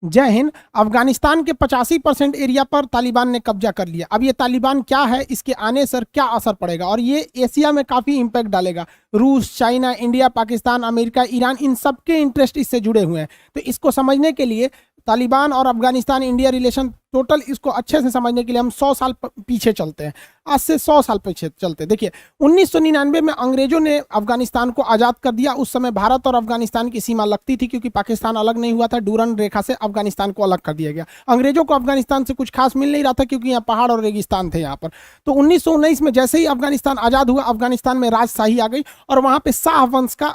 जय हिंद। अफगानिस्तान के 85% एरिया पर तालिबान ने कब्जा कर लिया। अब ये तालिबान क्या है, इसके आने से क्या असर पड़ेगा और ये एशिया में काफ़ी इम्पैक्ट डालेगा। रूस, China, India, Pakistan, America, Iran, इन सब के इंटरेस्ट इससे जुड़े हुए हैं। तो इसको समझने के लिए तालिबान और अफगानिस्तान इंडिया रिलेशन टोटल इसको अच्छे से समझने के लिए हम 100 साल पीछे चलते हैं। आज से 100 साल पीछे चलते हैं। देखिए 1999 में अंग्रेजों ने अफगानिस्तान को आज़ाद कर दिया। उस समय भारत और अफगानिस्तान की सीमा लगती थी क्योंकि पाकिस्तान अलग नहीं हुआ था। डूरन रेखा से अफगानिस्तान को अलग कर दिया गया। अंग्रेजों को अफगानिस्तान से कुछ खास मिल नहीं रहा था क्योंकि यहाँ पहाड़ और रेगिस्तान थे यहाँ पर। तो 1919 में जैसे ही अफगानिस्तान आज़ाद हुआ, अफगानिस्तान में राजशाही आ गई और वहाँ पे शाह वंश का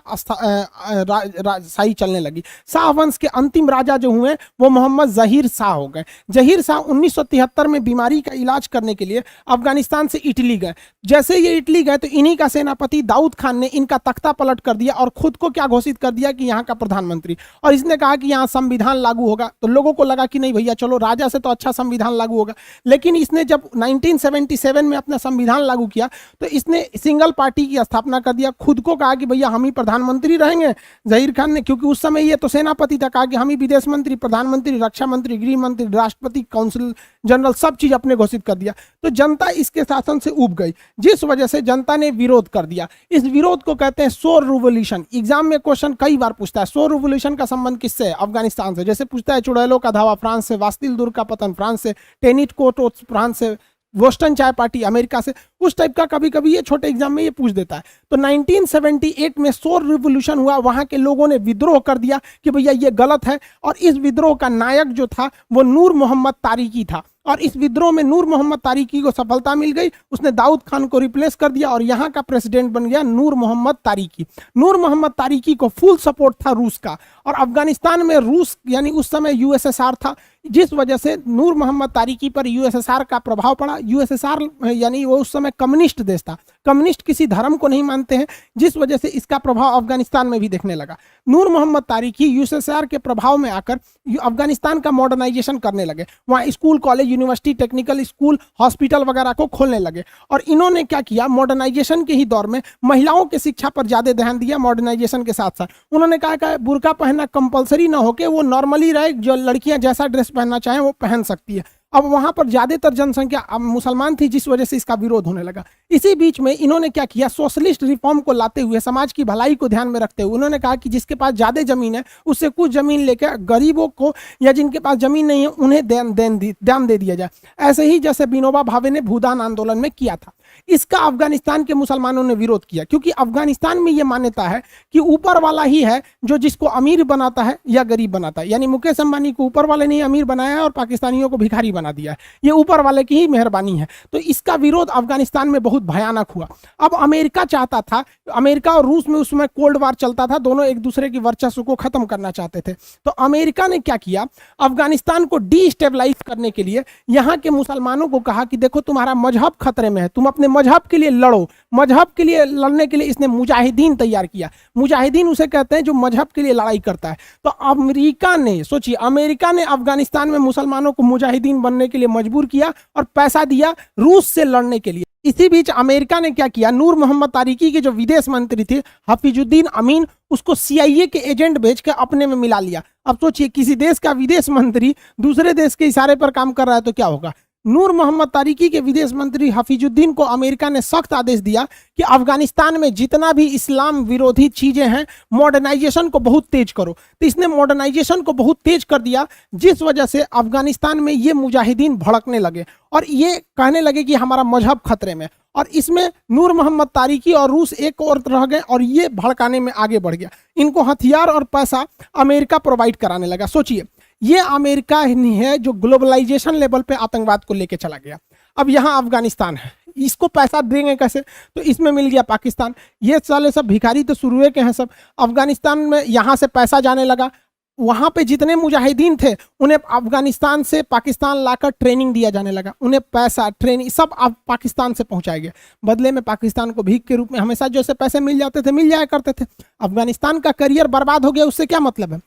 राजशाही चलने लगी। शाह वंश के अंतिम राजा जो हुए वो मोहम्मद जहीर शाह हो गए। जहीर शाह 1973 में बीमारी का इलाज करने के लिए अफगानिस्तान से इटली गए। जैसे ये इटली गए तो इन्हीं का सेनापति दाऊद खान ने इनका तख्ता पलट कर दिया और खुद को क्या घोषित कर दिया कि यहाँ का प्रधानमंत्री। और इसने कहा कि यहाँ संविधान लागू होगा। तो लोगों को लगा कि नहीं भैया चलो राजा से तो अच्छा संविधान लागू होगा। लेकिन इसने जब 1977 में अपना संविधान लागू किया तो इसने सिंगल पार्टी की स्थापना कर दिया। खुद को कहा कि भैया हम ही प्रधानमंत्री रहेंगे। जहीर खान ने, क्योंकि उस समय ये तो सेनापति था, कहा कि हम ही विदेश मंत्री, प्रधानमंत्री, रक्षा मंत्री, गृह मंत्री, राष्ट्रपति, काउंसिल जनरल सब चीज अपने घोषित कर दिया। तो जनता इसके शासन से ऊब गई, जिस वजह से जनता ने विरोध कर दिया। इस विरोध को कहते हैं सोर रिवॉल्यूशन। एग्जाम में क्वेश्चन कई बार पूछता है सोर रिवॉल्यूशन का संबंध किससे है? अफगानिस्तान से। जैसे पूछता है चुड़ैलों का धावा फ्रांस से, वास्तिल दुर्ग का पतन फ्रांस से, टेनिट कोट फ्रांस से, बोस्टन चाय पार्टी अमेरिका से। उस टाइप का कभी कभी ये छोटे एग्जाम में ये पूछ देता है। तो 1978 में सोर रिवॉल्यूशन हुआ। वहां के लोगों ने विद्रोह कर दिया कि भैया ये गलत है। और इस विद्रोह का नायक जो था वो नूर मोहम्मद तारिकी था। और इस विद्रोह में नूर मोहम्मद तारिकी को सफलता मिल गई। उसने दाऊद खान को रिप्लेस कर दिया और यहाँ का प्रेसिडेंट बन गया नूर मोहम्मद तारिकी। नूर मोहम्मद तारिकी को फुल सपोर्ट था रूस का। और अफगानिस्तान में रूस यानी उस समय यूएसएसआर था, जिस वजह से नूर मोहम्मद तारिकी पर यूएसएसआर का प्रभाव पड़ा। यूएसएसआर यानी वो उस समय कम्युनिस्ट देश था। कम्युनिस्ट किसी धर्म को नहीं मानते हैं, जिस वजह से इसका प्रभाव अफगानिस्तान में भी देखने लगा। नूर मोहम्मद तारिकी यूएसएसआर के प्रभाव में आकर अफगानिस्तान का मॉडर्नाइजेशन करने लगे। वहाँ school, college, university, technical school, hospital वगैरह को खोलने लगे। और इन्होंने क्या किया, मॉडर्नाइजेशन के ही दौर में महिलाओं की शिक्षा पर ज्यादा ध्यान दिया। मॉडर्नाइजेशन के साथ साथ उन्होंने कहा कि बुर्का पहनना कंपलसरी ना होके वो नॉर्मली रहे, जो लड़कियां जैसा ड्रेस पहनना चाहें वो पहन सकती है। अब वहां पर ज्यादातर जनसंख्या मुसलमान थी, जिस वजह से इसका विरोध होने लगा। इसी बीच में इन्होंने क्या किया, सोशलिस्ट रिफॉर्म को लाते हुए, समाज की भलाई को ध्यान में रखते हुए उन्होंने कहा कि जिसके पास ज्यादा जमीन है उससे कुछ जमीन लेकर गरीबों को या जिनके पास जमीन नहीं है उन्हें दान दे दिया जाए। ऐसे ही जैसे विनोबा भावे ने भूदान आंदोलन में किया था। इसका अफगानिस्तान के मुसलमानों ने विरोध किया, क्योंकि अफगानिस्तान में यह मान्यता है कि ऊपर वाला ही है जो जिसको अमीर बनाता है या गरीब बनाता है। यानी मुकेश अंबानी को ऊपर वाले ने अमीर बनाया है और पाकिस्तानियों को भिखारी बना दिया है। ये ऊपर वाले की ही मेहरबानी है। तो इसका विरोध अफगानिस्तान में बहुत भयानक हुआ। अब अमेरिका चाहता था, अमेरिका और रूस में उस समय कोल्ड वार चलता था, दोनों एक दूसरे की वर्चस्व को खत्म करना चाहते थे। तो अमेरिका ने क्या किया, अफगानिस्तान को डिस्टेबलाइज करने के लिए यहाँ के मुसलमानों को कहा कि देखो तुम्हारा मजहब खतरे में है, तुम अपने मजहब के लिए लड़ो। मजहब के लिए लड़ने के लिए इसने मुजाहिदीन तैयार किया। मुजाहिदीन उसे कहते हैं जो मजहब के लिए लड़ाई करता है। तो अमेरिका ने, सोचिए, अमेरिका ने अफगानिस्तान में मुसलमानों को मुजाहिदीन बनने के लिए मजबूर किया और पैसा दिया रूस से लड़ने के लिए। इसी बीच अमेरिका ने क्या किया, नूर मोहम्मद तारिकी के जो विदेश मंत्री थे हफीजुद्दीन अमीन, उसको CIA के एजेंट भेज के अपने में मिला लिया। अब सोचिए, किसी देश का विदेश मंत्री दूसरे देश के इशारे पर काम कर रहा है तो क्या होगा। नूर मोहम्मद तारिकी के विदेश मंत्री हफीजुद्दीन को अमेरिका ने सख्त आदेश दिया कि अफगानिस्तान में जितना भी इस्लाम विरोधी चीजें हैं मॉडर्नाइजेशन को बहुत तेज करो। तो इसने मॉडर्नाइजेशन को बहुत तेज कर दिया, जिस वजह से अफगानिस्तान में ये मुजाहिदीन भड़कने लगे और ये कहने लगे कि हमारा मजहब खतरे में। और इसमें नूर मोहम्मद तारिकी और रूस एक और रह गए और ये भड़काने में आगे बढ़ गया। इनको हथियार और पैसा अमेरिका प्रोवाइड कराने लगा। सोचिए, ये अमेरिका ही है जो ग्लोबलाइजेशन लेवल पे आतंकवाद को लेके चला गया। अब यहाँ अफगानिस्तान है, इसको पैसा देंगे कैसे, तो इसमें मिल गया पाकिस्तान। ये साले सब भिखारी तो शुरू के हैं सब। अफगानिस्तान में यहाँ से पैसा जाने लगा। वहाँ पे जितने मुजाहिदीन थे उन्हें अफगानिस्तान से पाकिस्तान लाकर ट्रेनिंग दिया जाने लगा। उन्हें पैसा, ट्रेनिंग सब अब पाकिस्तान से पहुँचाए गए। बदले में पाकिस्तान को भीख के रूप में हमेशा जैसे पैसे मिल जाते थे मिल जाया करते थे। अफगानिस्तान का करियर बर्बाद हो गया, उससे क्या मतलब है।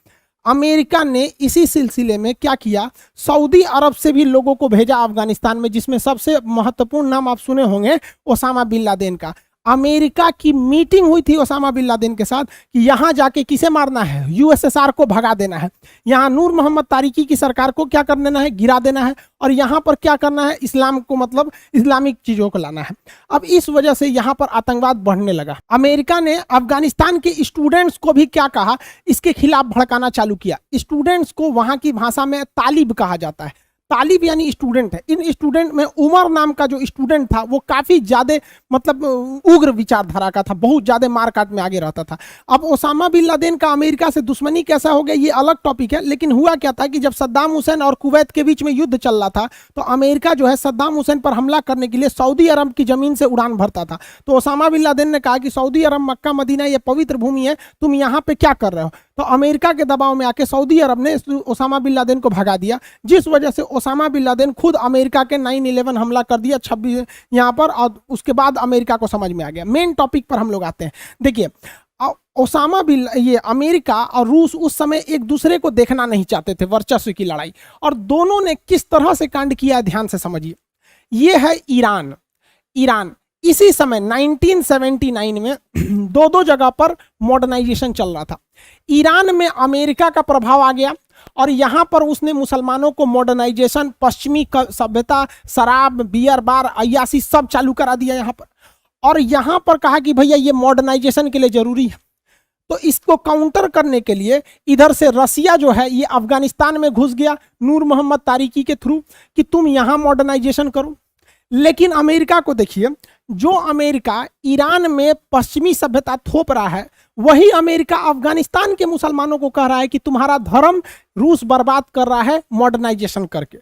अमेरिका ने इसी सिलसिले में क्या किया, सऊदी अरब से भी लोगों को भेजा अफगानिस्तान में, जिसमें सबसे महत्वपूर्ण नाम आप सुने होंगे ओसामा बिन लादेन का। अमेरिका की मीटिंग हुई थी ओसामा बिन लादेन के साथ कि यहां जाके किसे मारना है, यूएसएसआर को भगा देना है, यहां नूर मोहम्मद तारिकी की सरकार को क्या कर देना है, गिरा देना है, और यहां पर क्या करना है, इस्लाम को मतलब इस्लामिक चीजों को लाना है। अब इस वजह से यहां पर आतंकवाद बढ़ने लगा। अमेरिका ने अफगानिस्तान के स्टूडेंट्स को भी क्या कहा, इसके खिलाफ भड़काना चालू किया। स्टूडेंट्स को वहां की भाषा में तालिब कहा जाता है। तालिब यानी स्टूडेंट है। इन स्टूडेंट में उमर नाम का जो स्टूडेंट था वो काफी ज्यादा मतलब उग्र विचारधारा का था, बहुत ज्यादा मारकाट में आगे रहता था। अब ओसामा बिन लादेन का अमेरिका से दुश्मनी कैसा हो गया ये अलग टॉपिक है, लेकिन हुआ क्या था कि जब सद्दाम हुसैन और कुवैत के बीच में युद्ध चल रहा था तो अमेरिका जो है सद्दाम हुसैन पर हमला करने के लिए सऊदी अरब की जमीन से उड़ान भरता था। तो ओसामा बिन लादेन ने कहा कि सऊदी अरब, मक्का मदीना ये पवित्र भूमि है, तुम यहाँ पे क्या कर रहे हो। तो अमेरिका के दबाव में आके सऊदी अरब ने ओसामा बिन लादेन को भगा दिया, जिस वजह से ओसामा बिन लादेन खुद अमेरिका के 9/11 हमला कर दिया 26 यहाँ पर, और उसके बाद अमेरिका को समझ में आ गया। मेन टॉपिक पर हम लोग आते हैं। देखिए ओसामा बिन, ये अमेरिका और रूस उस समय एक दूसरे को देखना नहीं चाहते थे, वर्चस्व की लड़ाई, और दोनों ने किस तरह से कांड किया ध्यान से समझिए। ये है ईरान। ईरान इसी समय 1979 में दो जगह पर मॉडर्नाइजेशन चल रहा था। ईरान में अमेरिका का प्रभाव आ गया और यहां पर उसने मुसलमानों को मॉडर्नाइजेशन, पश्चिमी सभ्यता, शराब, बियर बार, अय्यासी सब चालू करा दिया यहां पर, और यहां पर कहा कि भैया ये मॉडर्नाइजेशन के लिए जरूरी है। तो इसको काउंटर करने के लिए इधर से रसिया जो है ये अफगानिस्तान में घुस गया नूर मोहम्मद तारिकी के थ्रू कि तुम यहां मॉडर्नाइजेशन करो। लेकिन अमेरिका को देखिए, जो अमेरिका ईरान में पश्चिमी सभ्यता थोप रहा है, वही अमेरिका अफगानिस्तान के मुसलमानों को कह रहा है कि तुम्हारा धर्म रूस बर्बाद कर रहा है मॉडर्नाइजेशन करके।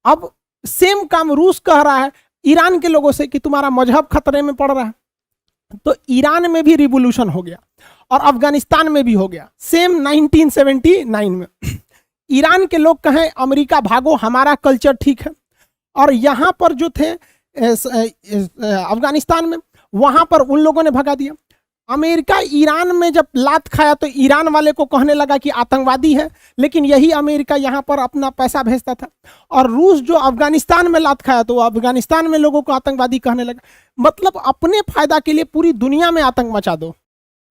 अब सेम काम रूस कह रहा है ईरान के लोगों से कि तुम्हारा मजहब खतरे में पड़ रहा है। तो ईरान में भी रिवोल्यूशन हो गया और अफगानिस्तान में भी हो गया सेम 1979 में। ईरान के लोग कहें अमेरिका भागो, हमारा कल्चर ठीक है, और यहां पर जो थे अफगानिस्तान में, वहां पर उन लोगों ने भगा दिया। अमेरिका ईरान में जब लात खाया तो ईरान वाले को कहने लगा कि आतंकवादी है, लेकिन यही अमेरिका यहां पर अपना पैसा भेजता था। और रूस जो अफगानिस्तान में लात खाया तो अफगानिस्तान में लोगों को आतंकवादी कहने लगा। मतलब अपने फायदा के लिए पूरी दुनिया में आतंक मचा दो।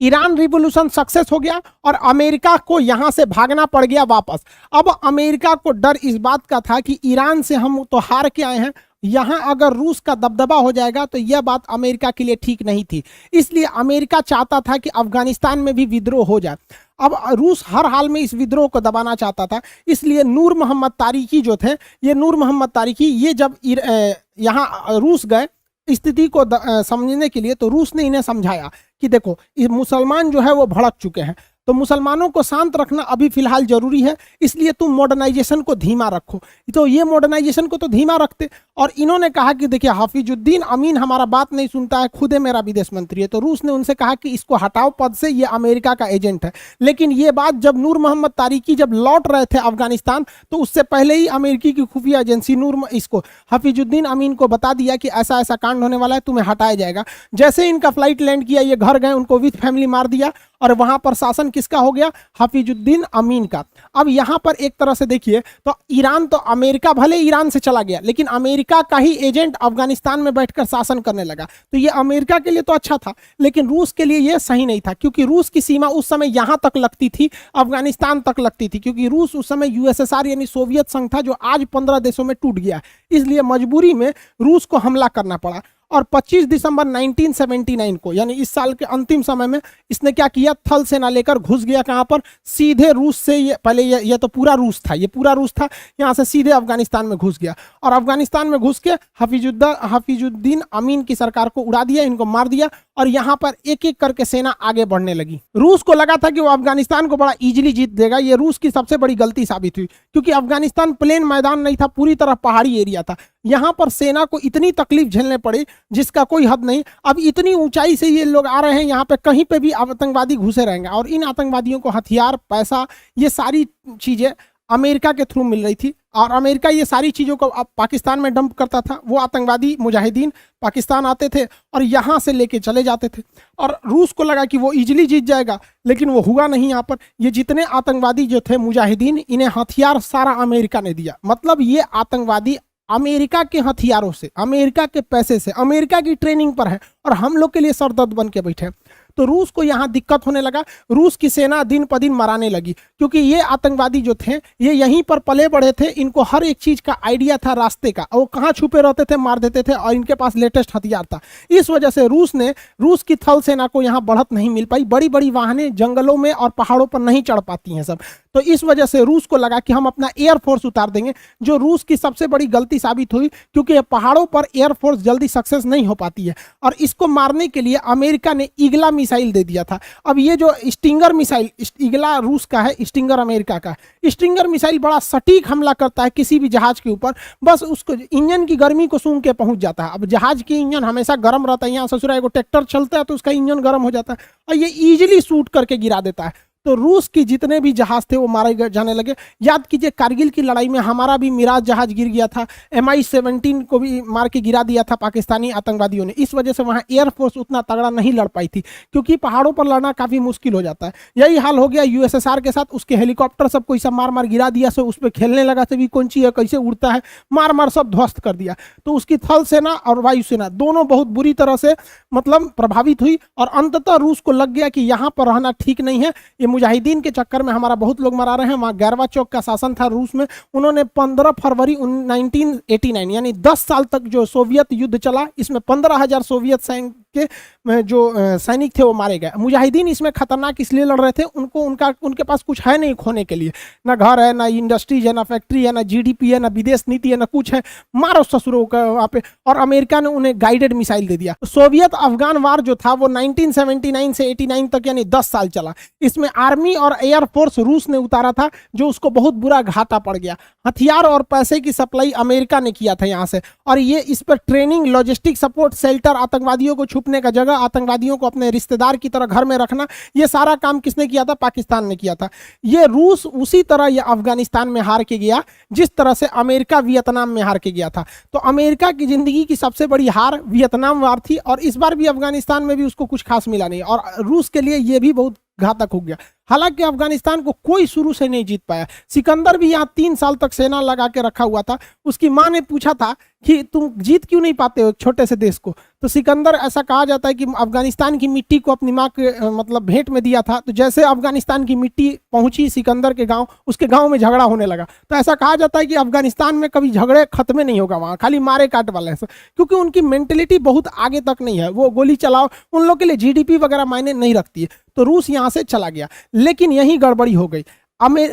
ईरान रिवोल्यूशन सक्सेस हो गया और अमेरिका को यहां से भागना पड़ गया वापस। अब अमेरिका को डर इस बात का था कि ईरान से हम तो हार के आए हैं, यहां अगर रूस का दबदबा हो जाएगा तो यह बात अमेरिका के लिए ठीक नहीं थी। इसलिए अमेरिका चाहता था कि अफगानिस्तान में भी विद्रोह हो जाए। अब रूस हर हाल में इस विद्रोह को दबाना चाहता था। इसलिए नूर मोहम्मद तारिकी जो थे, ये नूर मोहम्मद तारिकी ये जब यहाँ रूस गए स्थिति को समझने के लिए, तो रूस ने इन्हें समझाया कि देखो ये मुसलमान जो है वो भड़क चुके हैं, तो मुसलमानों को शांत रखना अभी फिलहाल जरूरी है, इसलिए तुम मॉडर्नाइजेशन को धीमा रखो। तो ये मॉडर्नाइजेशन को तो धीमा रखते, और इन्होंने कहा कि देखिए हफीजुद्दीन अमीन हमारा बात नहीं सुनता है, खुद मेरा विदेश मंत्री है। तो रूस ने उनसे कहा कि इसको हटाओ पद से, ये अमेरिका का एजेंट है। लेकिन ये बात जब नूर मोहम्मद तारिकी जब लौट रहे थे अफगानिस्तान, तो उससे पहले ही अमेरिकी की खुफिया एजेंसी इसको हफीजुद्दीन अमीन को बता दिया कि ऐसा ऐसा कांड होने वाला है, तुम्हें हटाया जाएगा। जैसे इनका फ्लाइट लैंड किया, ये घर गए, उनको विथ फैमिली मार दिया, और वहां पर शासन किसका हो गया, हफीजुद्दीन अमीन का। अब यहां पर एक तरह से देखिए तो ईरान, तो अमेरिका भले ईरान से चला गया, लेकिन अमेरिका का ही एजेंट अफगानिस्तान में बैठकर शासन करने लगा। तो ये अमेरिका के लिए तो अच्छा था, लेकिन रूस के लिए ये सही नहीं था, क्योंकि रूस की सीमा उस समय यहां तक लगती थी, अफगानिस्तान तक लगती थी, क्योंकि रूस उस समय यूएसएसआर यानी सोवियत संघ था, जो आज 15 देशों में टूट गया। इसलिए मजबूरी में रूस को हमला करना पड़ा। और 25 दिसंबर 1979 को, यानी इस साल के अंतिम समय में, इसने क्या किया, थल सेना लेकर घुस गया कहां पर, सीधे रूस से, ये पहले ये तो पूरा रूस था, ये पूरा रूस था, यहां से सीधे अफगानिस्तान में घुस गया। और अफगानिस्तान में घुस के हफीजुद्दीन अमीन की सरकार को उड़ा दिया, इनको मार दिया, और यहां पर एक एक करके सेना आगे बढ़ने लगी। रूस को लगा था कि वो अफगानिस्तान को बड़ा इजीली जीत देगा। ये रूस की सबसे बड़ी गलती साबित हुई, क्योंकि अफगानिस्तान प्लेन मैदान नहीं था, पूरी तरह पहाड़ी एरिया था। यहां पर सेना को इतनी तकलीफ झेलने पड़ी जिसका कोई हद नहीं। अब इतनी ऊंचाई से ये लोग आ रहे हैं, यहाँ पे कहीं पे भी आतंकवादी घुसे रहेंगे, और इन आतंकवादियों को हथियार, पैसा, ये सारी चीजें अमेरिका के थ्रू मिल रही थी, और अमेरिका ये सारी चीज़ों को अब पाकिस्तान में डंप करता था। वो आतंकवादी मुजाहिदीन पाकिस्तान आते थे और यहाँ से लेके चले जाते थे, और रूस को लगा कि वो इजीली जीत जाएगा, लेकिन वो हुआ नहीं। यहाँ पर ये जितने आतंकवादी जो थे मुजाहिदीन, इन्हें हथियार सारा अमेरिका ने दिया। मतलब ये आतंकवादी अमेरिका के हथियारों से, अमेरिका के पैसे से, अमेरिका की ट्रेनिंग पर है और हम लोग के लिए सरदर्द बन के बैठे हैं। तो रूस को यहाँ दिक्कत होने लगा, रूस की सेना दिन प दिन मराने लगी, क्योंकि ये आतंकवादी जो थे ये यहीं पर पले बढ़े थे, इनको हर एक चीज का आइडिया था रास्ते का, वो कहाँ छुपे रहते थे मार देते थे, और इनके पास लेटेस्ट हथियार था। इस वजह से रूस की थल सेना को यहाँ बढ़त नहीं मिल पाई, बड़ी बड़ी वाहनें जंगलों में और पहाड़ों पर नहीं चढ़ पाती हैं सब। तो इस वजह से रूस को लगा कि हम अपना एयरफोर्स उतार देंगे, जो रूस की सबसे बड़ी गलती साबित हुई, क्योंकि पहाड़ों पर एयरफोर्स जल्दी सक्सेस नहीं हो पाती है। और इसको मारने के लिए अमेरिका ने ईगला मिसाइल दे दिया था। अब ये जो स्टिंगर मिसाइल, ईगला रूस का है, स्टिंगर अमेरिका का। स्टिंगर मिसाइल बड़ा सटीक हमला करता है किसी भी जहाज के ऊपर, बस उसको इंजन की गर्मी को सूंघ के पहुंच जाता है। अब जहाज की इंजन हमेशा गर्म रहता है, यहाँ ससुरा एगो ट्रैक्टर चलता है तो उसका इंजन गर्म हो जाता है, और ये इजीली शूट करके गिरा देता है। तो रूस की जितने भी जहाज थे वो मारे जाने लगे। याद कीजिए कारगिल की लड़ाई में हमारा भी मिराज जहाज गिर गया था, MI-17 को भी मार के गिरा दिया था पाकिस्तानी आतंकवादियों ने। इस वजह से वहाँ एयरफोर्स उतना तगड़ा नहीं लड़ पाई थी, क्योंकि पहाड़ों पर लड़ना काफ़ी मुश्किल हो जाता है। यही हाल हो गया USSR के साथ, उसके हेलीकॉप्टर सब कोई सब मार मार गिरा दिया, सब उस पर खेलने लगा, सभी कौन ची है कैसे उड़ता है, मार मार सब ध्वस्त कर दिया। तो उसकी थल सेना और वायुसेना दोनों बहुत बुरी तरह से मतलब प्रभावित हुई, और अंततः रूस को लग गया कि यहाँ पर रहना ठीक नहीं है, ये मुजाहिदीन के चक्कर में हमारा बहुत लोग मरा रहे हैं। वहाँ गैरवाचोक का शासन था रूस में, उन्होंने 15 फरवरी 1989 यानी 10 साल तक जो सोवियत युद्ध चला, इसमें 15,000 सोवियत सैनिक के जो सैनिक थे वो मारे गए। मुजाहिदीन इसमें खतरनाक इसलिए लड़ रहे थे, उनके पास कुछ है नहीं खोने के लिए, ना घर है, ना इंडस्ट्रीज है, ना फैक्ट्री है, ना GDP है, ना विदेश नीति है, ना कुछ है, मारो ससुरों का वहाँ पे। और अमेरिका ने उन्हें गाइडेड मिसाइल दे दिया। सोवियत अफगान वार जो था वो 1979 से 89 तक यानी 10 साल चला। इसमें आर्मी और एयरफोर्स रूस ने उतारा था, जो उसको बहुत बुरा घाटा पड़ गया। हथियार और पैसे की सप्लाई अमेरिका ने किया था यहाँ से, और ये इस पर ट्रेनिंग, लॉजिस्टिक सपोर्ट, शेल्टर, आतंकवादियों को छुपने का जगह, आतंकवादियों को अपने रिश्तेदार की तरह घर में रखना, ये सारा काम किसने किया था? पाकिस्तान ने किया था। ये रूस उसी तरह ये अफगानिस्तान में हार के गया जिस तरह से अमेरिका वियतनाम में हार के गया था। तो अमेरिका की जिंदगी की सबसे बड़ी हार वियतनाम वार थी, और इस बार भी अफगानिस्तान में भी उसको कुछ खास मिला नहीं, और रूस के लिए ये भी बहुत घातक हो गया। हालांकि अफगानिस्तान को कोई शुरू से नहीं जीत पाया। सिकंदर भी यहाँ 3 साल तक सेना लगा के रखा हुआ था। उसकी माँ ने पूछा था कि तुम जीत क्यों नहीं पाते हो एक छोटे से देश को? तो सिकंदर, ऐसा कहा जाता है कि अफगानिस्तान की मिट्टी को अपनी माँ के मतलब भेंट में दिया था। तो जैसे अफगानिस्तान की मिट्टी पहुंची सिकंदर के गांव, उसके गांव में झगड़ा होने लगा। तो ऐसा कहा जाता है कि अफगानिस्तान में कभी झगड़े खत्म नहीं होगा, वहाँ खाली मारे काट वाले हैं, क्योंकि उनकी मेंटेलिटी बहुत आगे तक नहीं है। वो गोली चलाओ, उन लोग के लिए GDP वगैरह मायने नहीं रखती है। तो रूस यहाँ से चला गया, लेकिन यही गड़बड़ी हो गई।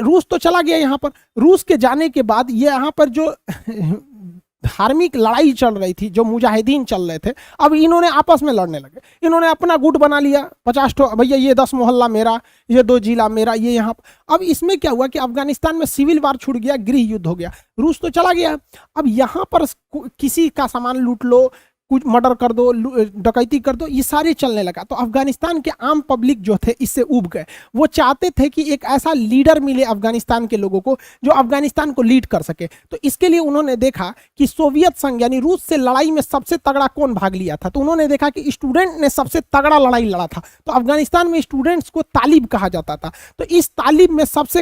रूस तो चला गया यहाँ पर। रूस के जाने के बाद ये यहाँ पर जो धार्मिक लड़ाई चल रही थी, जो मुजाहिदीन चल रहे थे, अब इन्होंने आपस में लड़ने लगे। इन्होंने अपना गुट बना लिया, 50 ठो, भैया ये 10 मोहल्ला मेरा, ये 2 जिला मेरा, ये यहाँ। अब इसमें क्या हुआ कि अफगानिस्तान में सिविल वार छूट गया, गृह युद्ध हो गया। रूस तो चला गया, अब यहाँ पर किसी का सामान लूट लो, कुछ मर्डर कर दो, डकैती कर दो, ये सारे चलने लगा। तो अफगानिस्तान के आम पब्लिक जो थे इससे उब गए। वो चाहते थे कि एक ऐसा लीडर मिले अफगानिस्तान के लोगों को जो अफगानिस्तान को लीड कर सके। तो इसके लिए उन्होंने देखा कि सोवियत संघ यानी रूस से लड़ाई में सबसे तगड़ा कौन भाग लिया था। तो उन्होंने देखा कि स्टूडेंट ने सबसे तगड़ा लड़ाई लड़ा था। तो अफगानिस्तान में स्टूडेंट्स को तालिब कहा जाता था। तो इस तालिब में सबसे